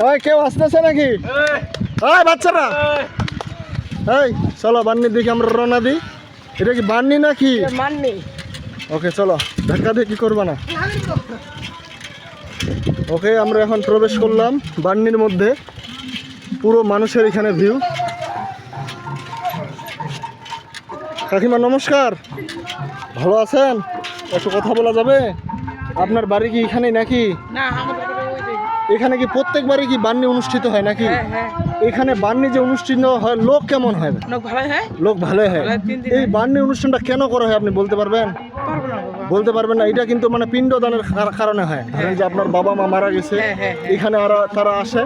ওই কেউ আসতেছে নাকি? ওই বাচ্চারা, এই চলো বান্নির দিকে আমরা রওনা দিই। এটা কি বান্নি নাকি? মাননি। ওকে চলো, ধাক্কা দিয়ে কি করবা না। ওকে আমরা এখন প্রবেশ করলাম বান্নির মধ্যে। পুরো মানুষের এখানে ভিউ। কাকিমা নমস্কার, ভালো আছেন? একটু কথা বলা যাবে? আপনার বাড়ি কি এখানেই নাকি? না, আমাদের ওই যে এখানে কি প্রত্যেকবারই কি বান্নি অনুষ্ঠিত হয় নাকি? হ্যাঁ। এখানে বান্নি যে অনুষ্ঠিত হয় লোক কেমন হয়? লোক ভালোই হয়। লোক ভালোই হয়। ভালো, 3 দিন এই বান্নি অনুষ্ঠানটা কেন করা হয় আপনি বলতে পারবেন? পারবো না বাবা। বলতে পারবেন না? এটা কিন্তু মানে পিণ্ডদানের কারণে হয়। ধরেন যে আপনার বাবা মা মারা গেছে, হ্যাঁ। এখানে তারা আসে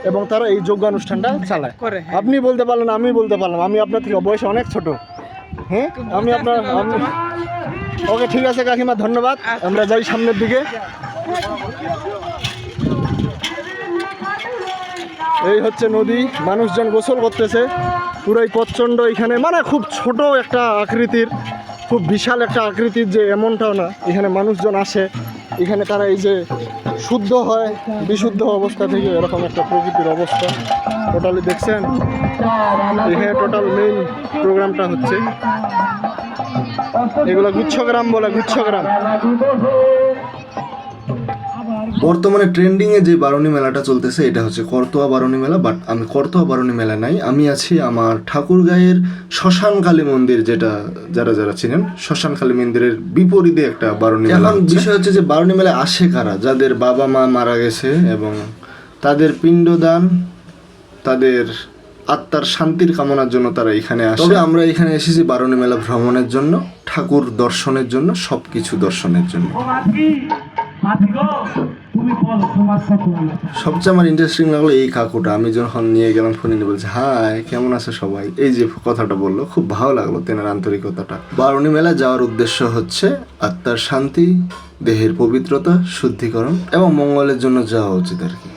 এবং তারা এই যজ্ঞ অনুষ্ঠানটা চালায়। করে, হ্যাঁ। আপনি বলতে পারলেন, আমি বলতে পারলাম, আমি আপনার থেকে বয়সে অনেক ছোট। হ্যাঁ, আমি আপনার ওকে ঠিক আছে কাকিমা, ধন্যবাদ। আমরা যাই সামনের দিকে। এই হচ্ছে নদী, মানুষজন গোসল করতেছে। পুরাই প্রচণ্ড এখানে, মানে খুব ছোট একটা আকৃতির, খুব বিশাল একটা আকৃতির যে এমনটাও না। এখানে মানুষজন আসে, এখানে তারা এই যে শুদ্ধ হয় বিশুদ্ধ অবস্থা থেকে, এরকম একটা প্রকৃতির অবস্থা টোটালি দেখছেন। এখানে টোটাল মেইন প্রোগ্রামটা হচ্ছে এগুলো গুচ্ছগ্রাম বলে, গুচ্ছগ্রাম। বর্তমানে ট্রেন্ডিংয়ে যে বারুণী মেলাটা চলতেছে এটা হচ্ছে করতোয়া বারুণী মেলা। বাট আমি করতোয়া বারুণী মেলা নাই, আমি আছি আমার ঠাকুরগাঁয়ের শ্মশানকালী মন্দির, যেটা যারা চিনেন, শ্মশানকালী মন্দিরের বিপরীতে একটা বারুণী মেলা। এখন বিষয় হচ্ছে যে বারুণী মেলায় আসে কারা? যাদের বাবা মা মারা গেছে এবং তাদের পিণ্ডদান, তাদের আত্মার শান্তির কামনার জন্য তারা এখানে আসে। তবে আমরা এখানে এসেছি বারুণী মেলা ভ্রমণের জন্য, ঠাকুর দর্শনের জন্য, সবকিছু দর্শনের জন্য। সবচেয়ে আমার ইন্টারেস্টিং লাগলো এই কাকুটা। আমি যখন নিয়ে গেলাম ফোনে নিয়ে বলছে হাই কেমন আছে সবাই, এই যে কথাটা বললো খুব ভালো লাগলো, তেনার আন্তরিকতাটা। বারুণী মেলা যাওয়ার উদ্দেশ্য হচ্ছে আত্মার শান্তি, দেহের পবিত্রতা, শুদ্ধিকরণ এবং মঙ্গলের জন্য যাওয়া উচিত আর কি।